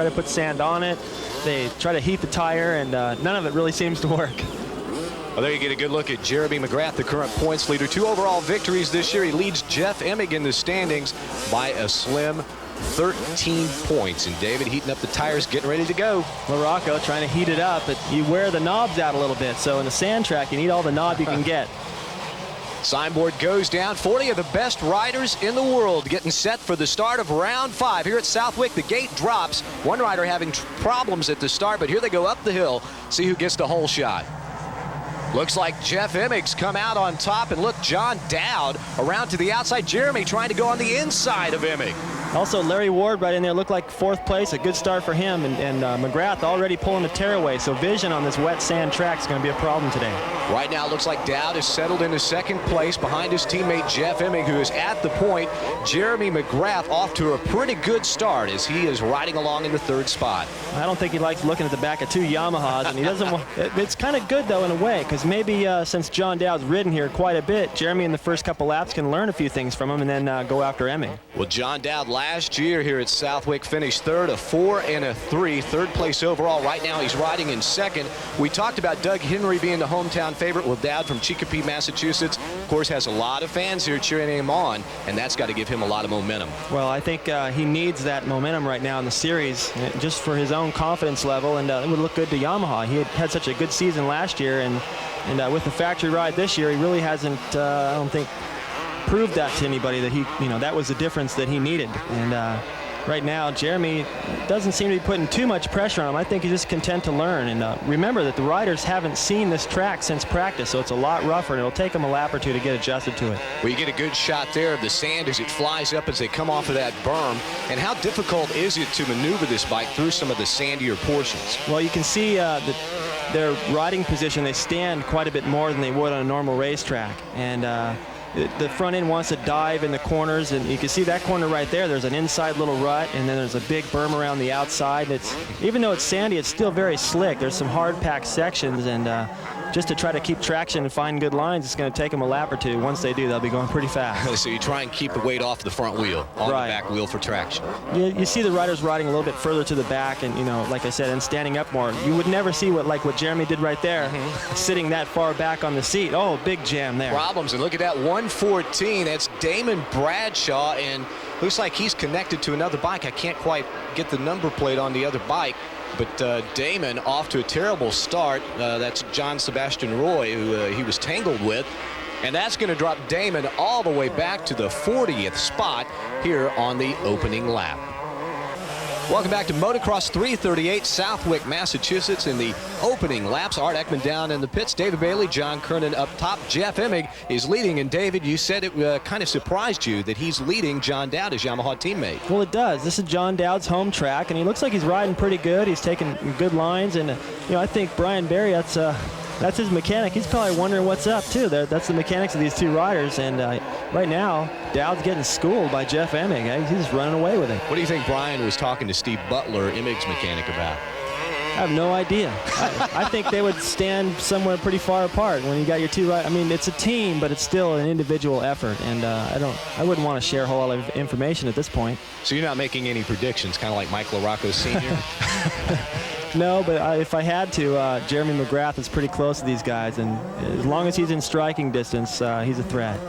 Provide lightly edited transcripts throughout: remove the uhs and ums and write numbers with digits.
Try to put sand on it. They try to heat the tire, and none of it really seems to work. Well, there you get a good look at Jeremy McGrath, the current points leader. 2 overall victories this year. He leads Jeff Emig in the standings by a slim 13 points. And David heating up the tires, getting ready to go. LaRocco trying to heat it up, but you wear the knobs out a little bit. So in the sand track, you need all the knob you can get. Signboard goes down. 40 of the best riders in the world getting set for the start of round 5 here at Southwick. The gate drops. One rider having problems at the start, but here they go up the hill. See who gets the hole shot. Looks like Jeff Emig's come out on top, and look, John Dowd around to the outside. Jeremy trying to go on the inside of Emig. Also, Larry Ward right in there looked like 4th place, a good start for him, and McGrath already pulling the tearaway, so vision on this wet sand track is going to be a problem today. Right now, it looks like Dowd is settled into 2nd place behind his teammate Jeff Emig, who is at the point. Jeremy McGrath off to a pretty good start as he is riding along in the 3rd spot. I don't think he likes looking at the back of 2 Yamahas, and he doesn't want, it's kind of good, though, in a way, because maybe since John Dowd's ridden here quite a bit, Jeremy in the first couple laps can learn a few things from him and then go after Emig. Well, John Dowd last year here at Southwick finished 3rd, a 4 and a 3, 3rd place overall. Right now he's riding in 2nd. We talked about Doug Henry being the hometown favorite. Well, Dowd from Chicopee, Massachusetts, of course, has a lot of fans here cheering him on, and that's got to give him a lot of momentum. Well, I think he needs that momentum right now in the series, just for his own confidence level, and it would look good to Yamaha. He had such a good season last year, and with the factory ride this year, he really hasn't, I don't think, proved that to anybody that he, that was the difference that he needed. And right now, Jeremy doesn't seem to be putting too much pressure on him. I think he's just content to learn. And remember that the riders haven't seen this track since practice, so it's a lot rougher, and it'll take them a lap or 2 to get adjusted to it. Well, you get a good shot there of the sand as it flies up as they come off of that berm. And how difficult is it to maneuver this bike through some of the sandier portions? Well, you can see their riding position, they stand quite a bit more than they would on a normal racetrack. And the front end wants to dive in the corners, and you can see that corner right there. There's an inside little rut, and then there's a big berm around the outside. Even though it's sandy, it's still very slick. There's some hard-packed sections, and just to try to keep traction and find good lines, it's going to take them a lap or 2. Once they do, they'll be going pretty fast. So you try and keep the weight off the front wheel, on right. the back wheel for traction. You see the riders riding a little bit further to the back, and like I said, and standing up more. You would never see what Jeremy did right there, sitting that far back on the seat. Oh, big jam there. Problems, and look at that 114. That's Damon Bradshaw, and looks like he's connected to another bike. I can't quite get the number plate on the other bike. But Damon off to a terrible start. That's John Sebastian Roy, who he was tangled with. And that's going to drop Damon all the way back to the 40th spot here on the opening lap. Welcome back to Motocross 338, Southwick, Massachusetts, in the opening laps. Art Ekman down in the pits. David Bailey, John Kernan up top. Jeff Emig is leading. And David, you said it kind of surprised you that he's leading John Dowd, his Yamaha teammate. Well, it does. This is John Dowd's home track, and he looks like he's riding pretty good. He's taking good lines, and I think Brian Berry, that's his mechanic. He's probably wondering what's up too. That's the mechanics of these 2 riders, and right now Dowd's getting schooled by Jeff Emig. He's just running away with it. What do you think Brian was talking to Steve Butler, Emig's mechanic, about? I have no idea. I think they would stand somewhere pretty far apart when you got your 2 riders. I mean, it's a team, but it's still an individual effort, and I wouldn't want to share a whole lot of information at this point. So you're not making any predictions, kind of like Mike LaRocco Sr.? No, but if I had to, Jeremy McGrath is pretty close to these guys, and as long as he's in striking distance, he's a threat.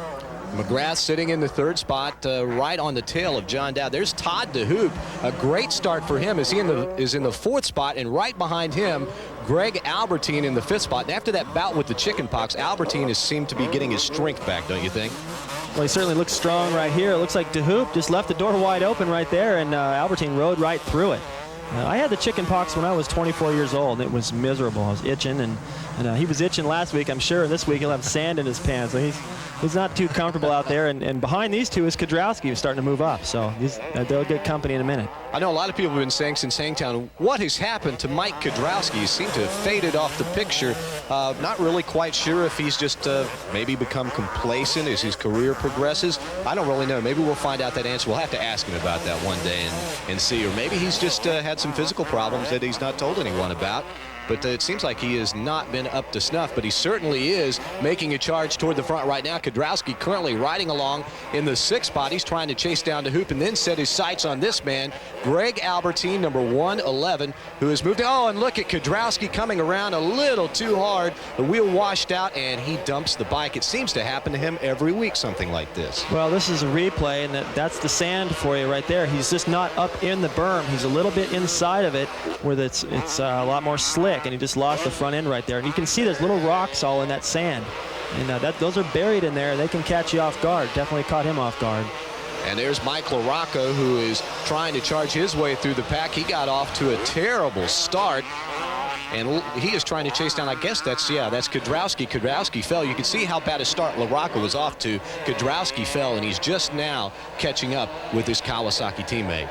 McGrath sitting in the 3rd spot, right on the tail of John Dowd. There's Todd DeHoop. A great start for him as he is in the 4th spot, and right behind him, Greg Albertine in the 5th spot. And after that bout with the chicken pox, Albertine has seemed to be getting his strength back, don't you think? Well, he certainly looks strong right here. It looks like DeHoop just left the door wide open right there, and Albertine rode right through it. I had the chicken pox when I was 24 years old. It was miserable. I was itching, and he was itching last week, I'm sure. This week he'll have sand in his pants. So he's not too comfortable out there. And behind these 2 is Kudrowski, who's starting to move up. So they'll get company in a minute. I know a lot of people have been saying since Hangtown, what has happened to Mike Kudrowski? He seemed to have faded off the picture. Not really quite sure if he's just maybe become complacent as his career progresses. I don't really know. Maybe we'll find out that answer. We'll have to ask him about that one day and see. Or maybe he's just had some physical problems that he's not told anyone about. but it seems like he has not been up to snuff, but he certainly is making a charge toward the front right now. Kedrowski currently riding along in the 6th spot. He's trying to chase down the hoop and then set his sights on this man, Greg Albertine, number 111, who has moved. Oh, and look at Kedrowski coming around a little too hard. The wheel washed out, and he dumps the bike. It seems to happen to him every week, something like this. Well, this is a replay, and that's the sand for you right there. He's just not up in the berm. He's a little bit inside of it where it's a lot more slick, and he just lost the front end right there. And you can see there's little rocks all in that sand. And those are buried in there. They can catch you off guard. Definitely caught him off guard. And there's Mike LaRocco, who is trying to charge his way through the pack. He got off to a terrible start. And he is trying to chase down, I guess that's Kedrowski. Kedrowski fell. You can see how bad a start LaRocco was off to. Kedrowski fell, and he's just now catching up with his Kawasaki teammate.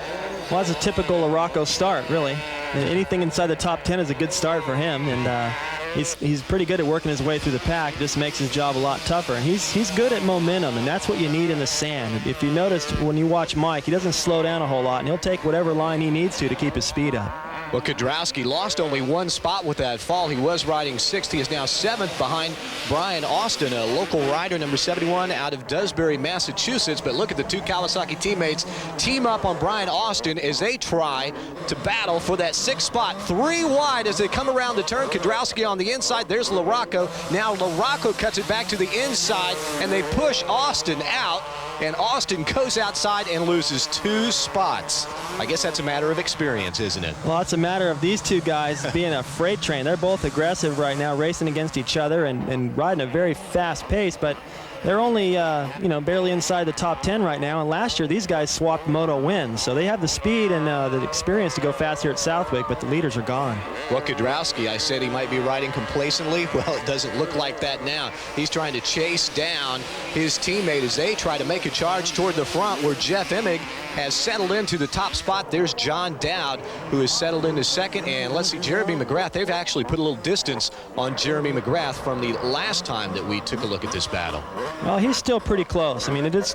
Well, that's a typical LaRocco start, really. And anything inside the top 10 is a good start for him. And he's pretty good at working his way through the pack. Just makes his job a lot tougher. And he's good at momentum, and that's what you need in the sand. If you noticed when you watch Mike, he doesn't slow down a whole lot, and he'll take whatever line he needs to keep his speed up. Well, Kedrowski lost only 1 spot with that fall. He was riding 6th. He is now 7th behind Brian Austin, a local rider, number 71 out of Dewsbury, Massachusetts. But look at the 2 Kawasaki teammates team up on Brian Austin as they try to battle for that 6th spot. 3 wide as they come around the turn. Kedrowski on the inside. There's LaRocco. Now LaRocco cuts it back to the inside, and they push Austin out. And Austin goes outside and loses 2 spots. I guess that's a matter of experience, isn't it? Well, it's a matter of these 2 guys being a freight train. They're both aggressive right now, racing against each other and riding a very fast pace, but they're only, barely inside the top 10 right now. And last year, these guys swapped Moto wins. So they have the speed and the experience to go fast here at Southwick, but the leaders are gone. Well, Kedrowski, I said he might be riding complacently. Well, it doesn't look like that now. He's trying to chase down his teammate as they try to make a charge toward the front, where Jeff Emig has settled into the top spot. There's John Dowd, who has settled into 2nd. And let's see, Jeremy McGrath. They've actually put a little distance on Jeremy McGrath from the last time that we took a look at this battle. Well, he's still pretty close. I mean, this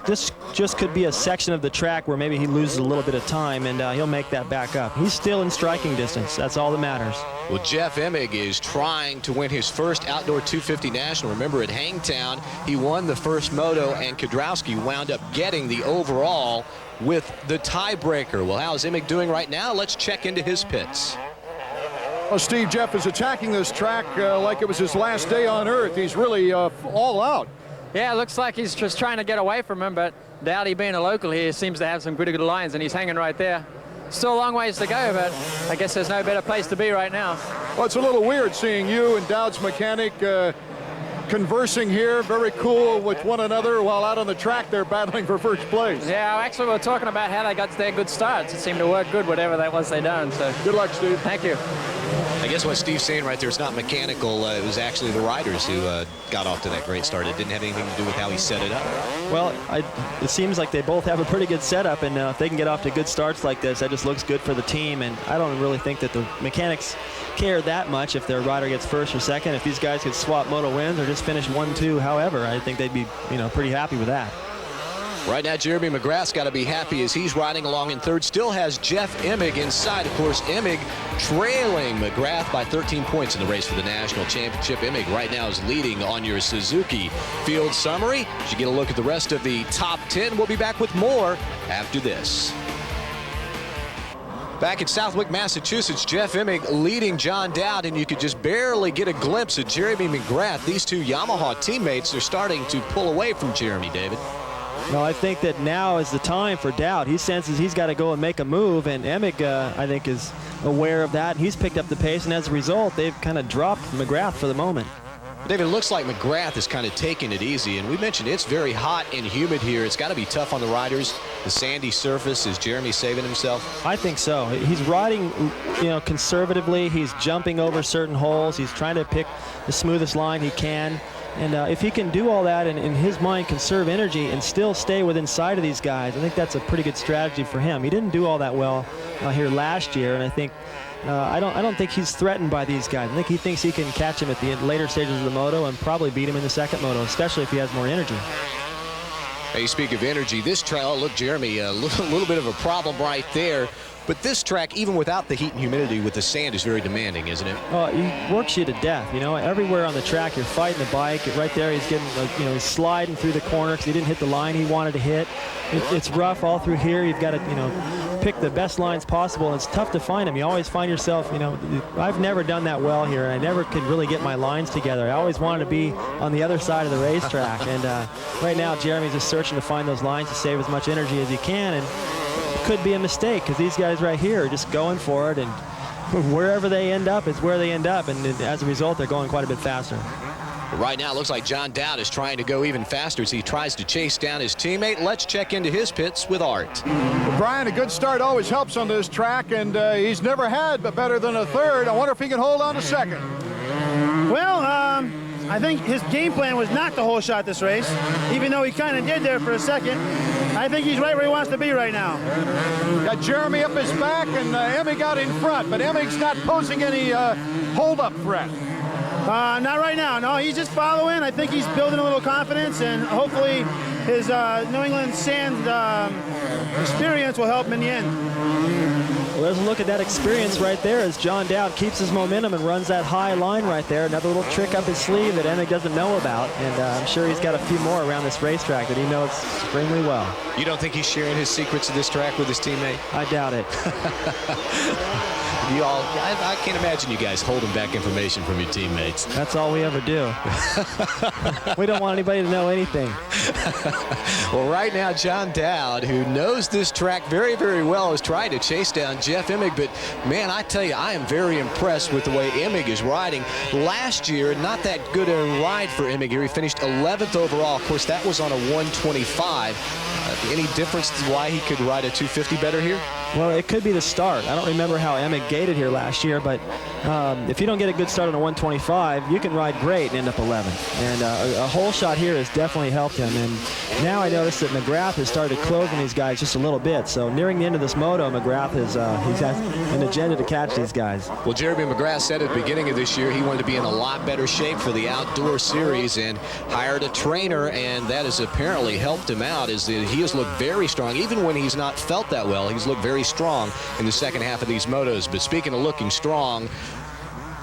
just could be a section of the track where maybe he loses a little bit of time, and he'll make that back up. He's still in striking distance. That's all that matters. Well, Jeff Emig is trying to win his first outdoor 250 national. Remember, at Hangtown, he won the first moto, and Kedrowski wound up getting the overall with the tiebreaker. Well, how's Emig doing right now? Let's check into his pits. Well, Steve, Jeff is attacking this track like it was his last day on Earth. He's really all out. Yeah, it looks like he's just trying to get away from him, but Dowdy, being a local here, seems to have some pretty good lines, and he's hanging right there. Still a long ways to go, but I guess there's no better place to be right now. Well, it's a little weird seeing you and Dowd's mechanic conversing here, very cool with one another, while out on the track they're battling for first place. Yeah, actually we're talking about how they got their good starts. It seemed to work good, whatever that was they done. So good luck, Steve. Thank you. I guess what Steve's saying right there is not mechanical. It was actually the riders who got off to that great start. It didn't have anything to do with how he set it up. Well, it seems like they both have a pretty good setup, and if they can get off to good starts like this, that just looks good for the team. And I don't really think that the mechanics care that much if their rider gets 1st or 2nd. If these guys could swap Moto wins or just finish 1-2, however, I think they'd be, pretty happy with that. Right now, Jeremy McGrath's got to be happy as he's riding along in 3rd. Still has Jeff Emig inside. Of course, Emig trailing McGrath by 13 points in the race for the national championship. Emig right now is leading on your Suzuki field summary. As you get a look at the rest of the top 10, we'll be back with more after this. Back at Southwick, Massachusetts, Jeff Emig leading John Dowd, and you could just barely get a glimpse of Jeremy McGrath. These 2 Yamaha teammates are starting to pull away from Jeremy, David. Well, I think that now is the time for Dowd. He senses he's got to go and make a move, and Emig, I think, is aware of that. He's picked up the pace, and as a result, they've kind of dropped McGrath for the moment. David, it looks like McGrath is kind of taking it easy, and we mentioned it's very hot and humid here. It's got to be tough on the riders. The sandy surface, is Jeremy saving himself? I think so. He's riding, conservatively. He's jumping over certain holes. He's trying to pick the smoothest line he can. And if he can do all that and in his mind conserve energy and still stay within sight of these guys, I think that's a pretty good strategy for him. He didn't do all that well here last year, and I think I don't think he's threatened by these guys. I think he thinks he can catch him at the later stages of the moto and probably beat him in the 2nd moto, especially if he has more energy. Hey, speak of energy, this trail, look, Jeremy, a little bit of a problem right there But this track, even without the heat and humidity with the sand, is very demanding, isn't it? Oh, he works you to death. You know, everywhere on the track, you're fighting the bike. Right there, he's getting, you know, he's sliding through the corner because he didn't hit the line he wanted to hit. It's rough all through here. You've got to, you know, pick the best lines possible, and it's tough to find them. You always find yourself, you know, I've never done that well here, and I never could really get my lines together. I always wanted to be on the other side of the racetrack, and right now Jeremy's just searching to find those lines to save as much energy as he can, and it could be a mistake because these guys right here are just going for it, and wherever they end up is where they end up, and as a result, they're going quite a bit faster. Right now, it looks like John Dowd is trying to go even faster as he tries to chase down his teammate. Let's check into his pits with Art. Well, Brian, a good start always helps on this track, and he's never had better than a third. I wonder if he can hold on to second. Well, I think his game plan was not to whole shot this race, even though he kind of did there for a second. I think he's right where he wants to be right now. Got Jeremy up his back and Emig out in front, but Emig's not posing any hold-up threat. Not right now. No, he's just following. I think he's building a little confidence, and hopefully his New England sand experience will help him in the end. Well, there's a look at that experience right there as John Dowd keeps his momentum and runs that high line right there. Another little trick up his sleeve that Emig doesn't know about, and I'm sure he's got a few more around this racetrack that he knows extremely well. You don't think he's sharing his secrets of this track with his teammate? I doubt it. You all, I can't imagine you guys holding back information from your teammates. That's all we ever do. We don't want anybody to know anything. Well, right now, John Dowd, who knows this track very, very well, is trying to chase down Jeff Emig. But, man, I tell you, I am very impressed with the way Emig is riding. Last year, not that good a ride for Emig here. He finished 11th overall. Of course, that was on a 125. Any difference to why he could ride a 250 better here? Well, it could be the start. I don't remember how Emig gated here last year, but if you don't get a good start on a 125, you can ride great and end up 11th. And a whole shot here has definitely helped him. And now I noticed that McGrath has started to close on these guys just a little bit. So nearing the end of this moto, McGrath has he's got an agenda to catch these guys. Well, Jeremy McGrath said at the beginning of this year he wanted to be in a lot better shape for the outdoor series and hired a trainer, and that has apparently helped him out. Is that he has looked very strong. Even when he's not felt that well, he's looked very strong in the second half of these motos. But speaking of looking strong,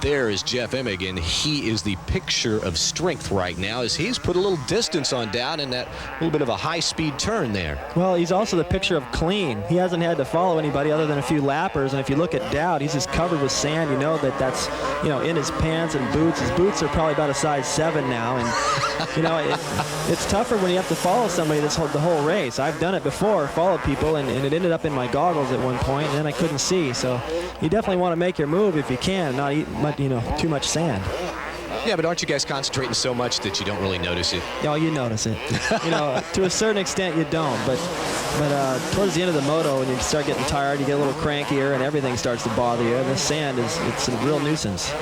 there is Jeff Emig, and he is the picture of strength right now as he's put a little distance on Dowd in that little bit of a high-speed turn there. Well, he's also the picture of clean. He hasn't had to follow anybody other than a few lappers, and if you look at Dowd, he's just covered with sand. You know that's, you know, in his pants and boots. His boots are probably about a size 7 now, and you know, it's tougher when you have to follow somebody the whole race. I've done it before, followed people, and it ended up in my goggles at one point, and then I couldn't see. So you definitely want to make your move if you can, and not eat much, you know, too much sand. Yeah, but aren't you guys concentrating so much that you don't really notice it? No, you notice it. You know, to a certain extent you don't, but towards the end of the moto, when you start getting tired, you get a little crankier, and everything starts to bother you. And the sand it's a real nuisance.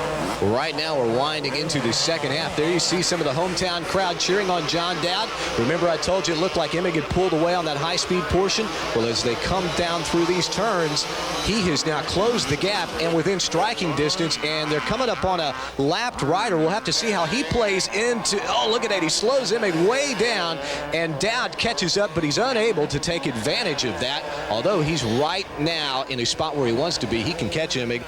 Right now, we're winding into the second half. There you see some of the hometown crowd cheering on John Dowd. Remember, I told you it looked like Emig had pulled away on that high-speed portion. Well, as they come down through these turns, he has now closed the gap and within striking distance, and they're coming up on a lapped rider. We'll have to see how he plays into, oh, look at that. He slows Emig way down, and Dowd catches up, but he's unable to take advantage of that. Although he's right now in a spot where he wants to be, he can catch Emig.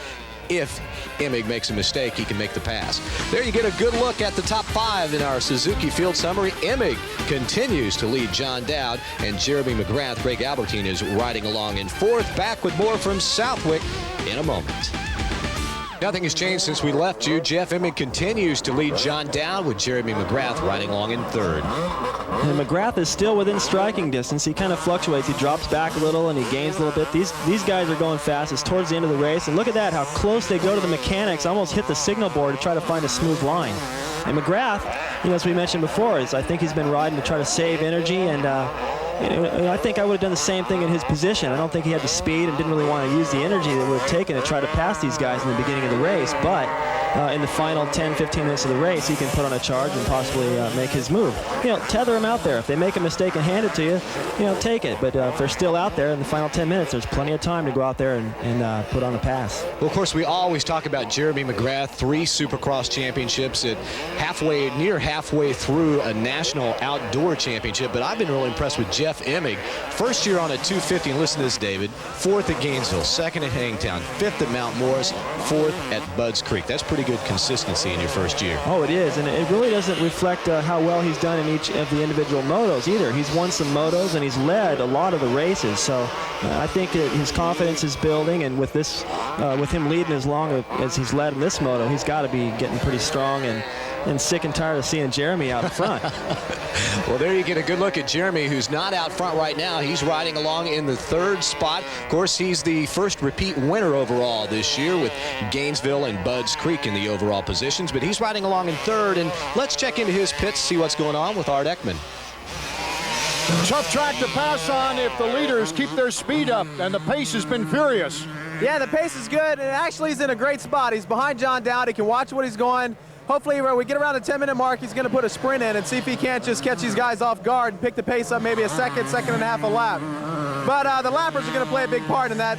If Emig makes a mistake, he can make the pass. There you get a good look at the top 5 in our Suzuki Field Summary. Emig continues to lead John Dowd, and Jeremy McGrath, Greg Albertine is riding along in 4th. Back with more from Southwick in a moment. Nothing has changed since we left you. Jeff Emig continues to lead John Dowd with Jeremy McGrath riding along in 3rd. And McGrath is still within striking distance. He kind of fluctuates. He drops back a little and he gains a little bit. These guys are going fast. It's towards the end of the race. And look at that, how close they go to the mechanics. Almost hit the signal board to try to find a smooth line. And McGrath, you know, as we mentioned before, I think he's been riding to try to save energy, and I think I would have done the same thing in his position. I don't think he had the speed and didn't really want to use the energy that would have taken to try to pass these guys in the beginning of the race, but in the final 10, 15 minutes of the race, he can put on a charge and possibly make his move. Tether him out there. If they make a mistake and hand it to you, take it. But if they're still out there in the final 10 minutes, there's plenty of time to go out there and put on a pass. Well, of course, we always talk about Jeremy McGrath, 3 Supercross championships at near halfway through a national outdoor championship. But I've been really impressed with Jeff Emig. First year on a 250, and listen to this, David, 4th at Gainesville, 2nd at Hangtown, 5th at Mount Morris, 4th at Budds Creek. That's pretty good consistency in your first year. Oh, it is, and it really doesn't reflect how well he's done in each of the individual motos either. He's won some motos, and he's led a lot of the races, so I think that his confidence is building, and with him leading as long as he's led in this moto, he's got to be getting pretty strong and sick and tired of seeing Jeremy out front. Well, there you get a good look at Jeremy, who's not out front right now. He's riding along in the 3rd spot. Of course, he's the first repeat winner overall this year with Gainesville and Budds Creek in the overall positions, but he's riding along in 3rd, and let's check into his pits, see what's going on with Art Ekman. Tough track to pass on if the leaders keep their speed up, and the pace has been furious. Yeah, the pace is good, and actually he's in a great spot. He's behind John Dowd. He can watch what he's going. Hopefully, when we get around the 10-minute mark, he's going to put a sprint in and see if he can't just catch these guys off guard and pick the pace up maybe a second and a half a lap. But the lappers are going to play a big part in that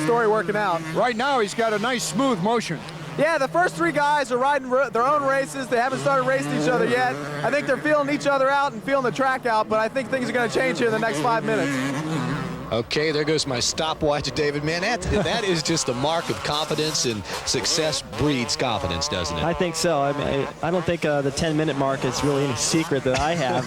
story working out. Right now, he's got a nice, smooth motion. Yeah, the first 3 guys are riding their own races. They haven't started racing each other yet. I think they're feeling each other out and feeling the track out, but I think things are going to change here in the next 5 minutes. Okay, there goes my stopwatch, David. Man, that is just a mark of confidence, and success breeds confidence, doesn't it? I think so. I don't think the 10-minute mark is really any secret that I have.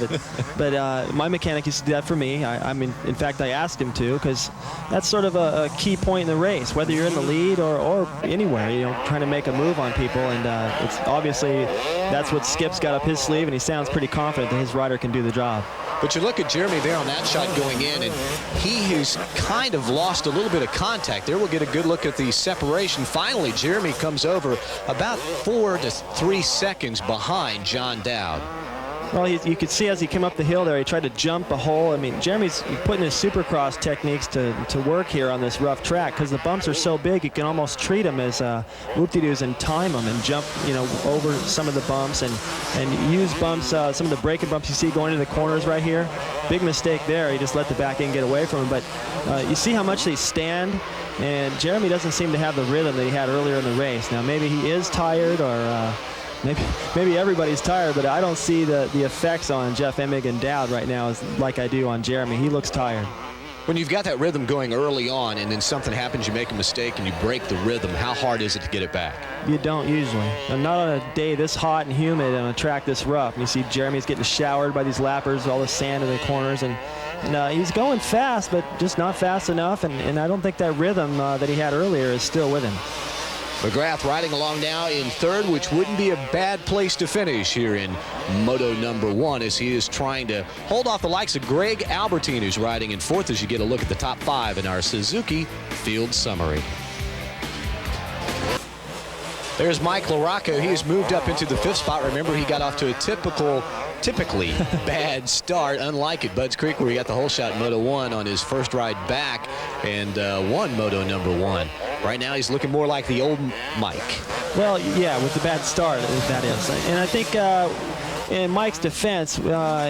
But my mechanic used to do that for me. In fact, I asked him to, because that's sort of a key point in the race, whether you're in the lead or anywhere, trying to make a move on people. And it's obviously that's what Skip's got up his sleeve, and he sounds pretty confident that his rider can do the job. But you look at Jeremy there on that shot going in, and he has kind of lost a little bit of contact there. We'll get a good look at the separation. Finally, Jeremy comes over about 4 to 3 seconds behind John Dowd. Well, you could see as he came up the hill there, he tried to jump a hole. I mean, Jeremy's putting his Supercross techniques to work here on this rough track, because the bumps are so big, you can almost treat them as whoop-de-doos and time them and jump, over some of the bumps and use bumps, some of the braking bumps you see going into the corners right here. Big mistake there. He just let the back end get away from him. But you see how much they stand, and Jeremy doesn't seem to have the rhythm that he had earlier in the race. Now, maybe he is tired, or maybe everybody's tired, but I don't see the effects on Jeff Emig and Dowd right now like I do on Jeremy. He looks tired. When you've got that rhythm going early on, and then something happens, you make a mistake and you break the rhythm, how hard is it to get it back? You don't usually. And not on a day this hot and humid on a track this rough. And you see Jeremy's getting showered by these lappers, all the sand in the corners, and he's going fast, but just not fast enough, and I don't think that rhythm that he had earlier is still with him. McGrath riding along now in 3rd, which wouldn't be a bad place to finish here in Moto #1, as he is trying to hold off the likes of Greg Albertine, who's riding in 4th, as you get a look at the top 5 in our Suzuki Field Summary. There's Mike LaRocco. He has moved up into the 5th spot. Remember, he got off to a typically bad start, unlike at Budds Creek, where he got the whole shot in Moto 1 on his first ride back and won Moto #1. Right now, he's looking more like the old Mike. Well, yeah, with the bad start, that is. And I think in Mike's defense,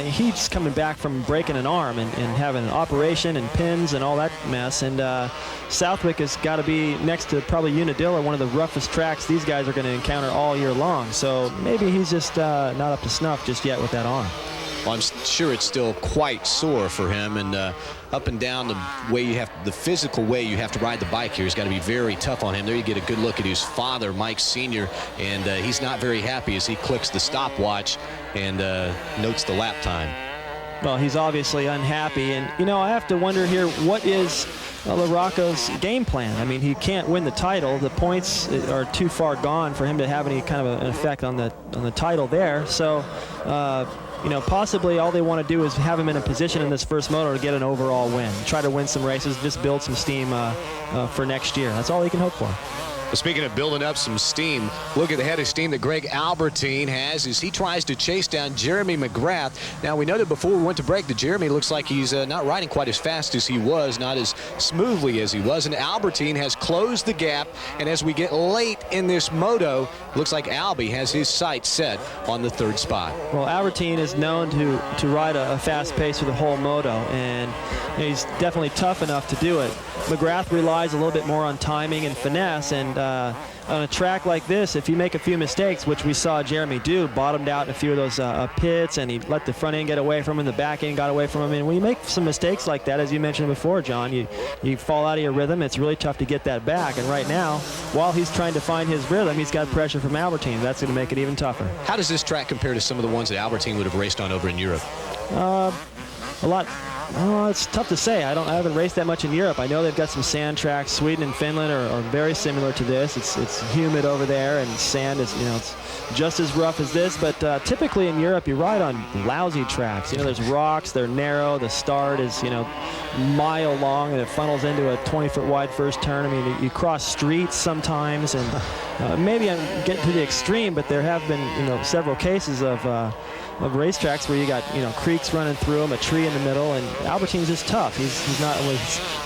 he's coming back from breaking an arm and having an operation and pins and all that mess. And Southwick has got to be next to probably Unadilla, one of the roughest tracks these guys are going to encounter all year long. So maybe he's just not up to snuff just yet with that arm. Well, I'm sure it's still quite sore for him, and up and down the physical way you have to ride the bike here has got to be very tough on him. There you get a good look at his father, Mike Sr., and he's not very happy as he clicks the stopwatch and notes the lap time. Well, he's obviously unhappy, and I have to wonder here, what is LaRocco's game plan? I mean, he can't win the title. The points are too far gone for him to have any kind of an effect on the title there. So possibly all they want to do is have him in a position in this first moto to get an overall win. Try to win some races, just build some steam for next year. That's all he can hope for. Well, speaking of building up some steam, look at the head of steam that Greg Albertine has as he tries to chase down Jeremy McGrath. Now, we noted before we went to break that Jeremy looks like he's not riding quite as fast as he was, not as smoothly as he was, and Albertine has closed the gap. And as we get late in this moto, looks like Albie has his sights set on the 3rd spot. Well, Albertine is known to ride a fast pace for the whole moto, and he's definitely tough enough to do it. McGrath relies a little bit more on timing and finesse, and on a track like this, if you make a few mistakes, which we saw Jeremy do, bottomed out in a few of those pits, and he let the front end get away from him, the back end got away from him. And when you make some mistakes like that, as you mentioned before, John, you fall out of your rhythm. It's really tough to get that back. And right now, while he's trying to find his rhythm, he's got pressure from Albertine. That's going to make it even tougher. How does this track compare to some of the ones that Albertine would have raced on over in Europe? A lot. Oh, it's tough to say. I haven't raced that much in Europe. I know they've got some sand tracks. Sweden and Finland are very similar to this. It's humid over there, and sand is, it's just as rough as this. But typically in Europe, you ride on lousy tracks. There's rocks. They're narrow. The start is, mile long, and it funnels into a 20-foot wide first turn. I mean, you cross streets sometimes, and maybe I'm getting to the extreme, but there have been, several cases of racetracks where you got creeks running through them, a tree in the middle, and Albertine's just tough. He's not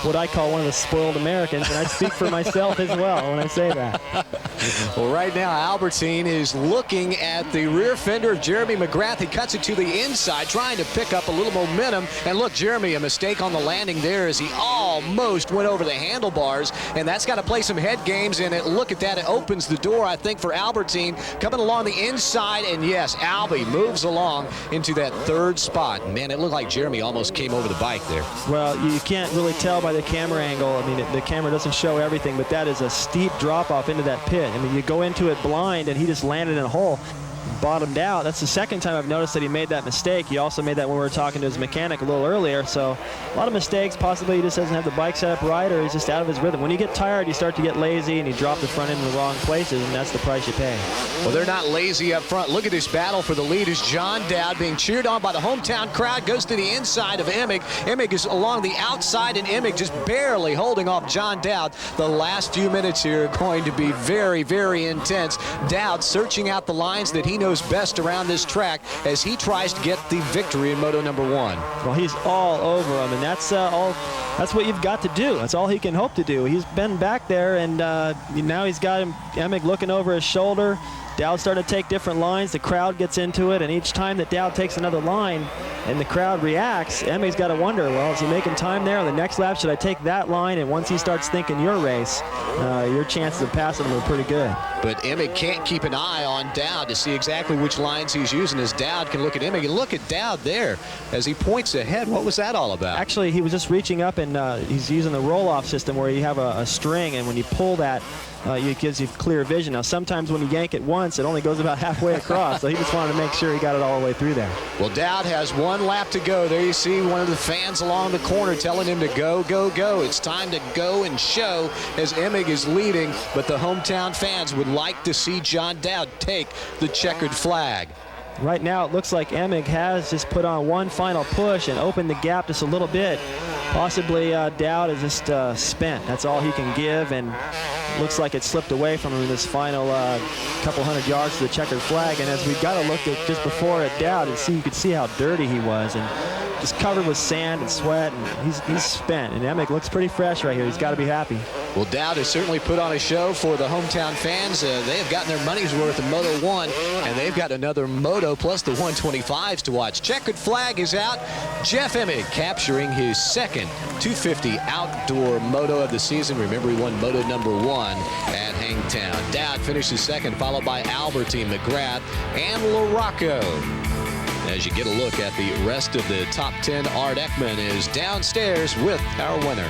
what I call one of the spoiled Americans, and I speak for myself as well when I say that. Well, right now Albertine is looking at the rear fender of Jeremy McGrath. He cuts it to the inside, trying to pick up a little momentum. And look, Jeremy, a mistake on the landing there as he almost went over the handlebars, and that's got to play some head games. And look at that, it opens the door, I think, for Albertine coming along the inside. And yes, Albie moves along into that 3rd spot. Man, it looked like Jeremy almost came over the bike there. Well, you can't really tell by the camera angle. I mean, the camera doesn't show everything, but that is a steep drop off into that pit. I mean, you go into it blind, and he just landed in a hole, bottomed out. That's the second time I've noticed that he made that mistake. He also made that when we were talking to his mechanic a little earlier. So a lot of mistakes. Possibly he just doesn't have the bike set up right, or he's just out of his rhythm. When you get tired, you start to get lazy, and you drop the front end in the wrong places, and that's the price you pay. Well, they're not lazy up front. Look at this battle for the lead as John Dowd being cheered on by the hometown crowd goes to the inside of Emig. Emig is along the outside, and Emig just barely holding off John Dowd. The last few minutes here are going to be very, very intense. Dowd searching out the lines that he knows best around this track as he tries to get the victory in Moto number 1. Well, he's all over him, and that's what you've got to do. That's all he can hope to do. He's been back there, and now he's got Emig looking over his shoulder. Dowd starting to take different lines. The crowd gets into it, and each time that Dowd takes another line and the crowd reacts, Emig's got to wonder, well, is he making time there? On the next lap, should I take that line? And once he starts thinking your race, your chances of passing him are pretty good. But Emig can't keep an eye on Dowd to see exactly which lines he's using, as Dowd can look at Emig. And look at Dowd there as he points ahead. What was that all about? Actually, he was just reaching up, and he's using the roll-off system where you have a string, and when you pull that, it gives you clear vision. Now, sometimes when you yank it once, it only goes about halfway across, so he just wanted to make sure he got it all the way through there. Well, Dowd has 1 lap to go. There you see one of the fans along the corner telling him to go, go, go. It's time to go and show as Emig is leading, but the hometown fans would like to see John Dowd take the checkered flag. Right now, it looks like Emig has just put on one final push and opened the gap just a little bit. Possibly Dowd is just spent. That's all he can give, and looks like it slipped away from him in this final couple hundred yards to the checkered flag. And as we got to look at just before at Dowd and see, you could see how dirty he was, and just covered with sand and sweat, and he's spent. And Emig looks pretty fresh right here. He's got to be happy. Well, Dowd has certainly put on a show for the hometown fans. They have gotten their money's worth in Moto 1, and they've got another Moto plus the 125s to watch. Checkered flag is out. Jeff Emig capturing his second 250 outdoor Moto of the season. Remember, he won Moto number 1 at Hangtown. Dowd finishes second, followed by Albertine, McGrath, and LaRocco. As you get a look at the rest of the top 10, Art Ekman is downstairs with our winner.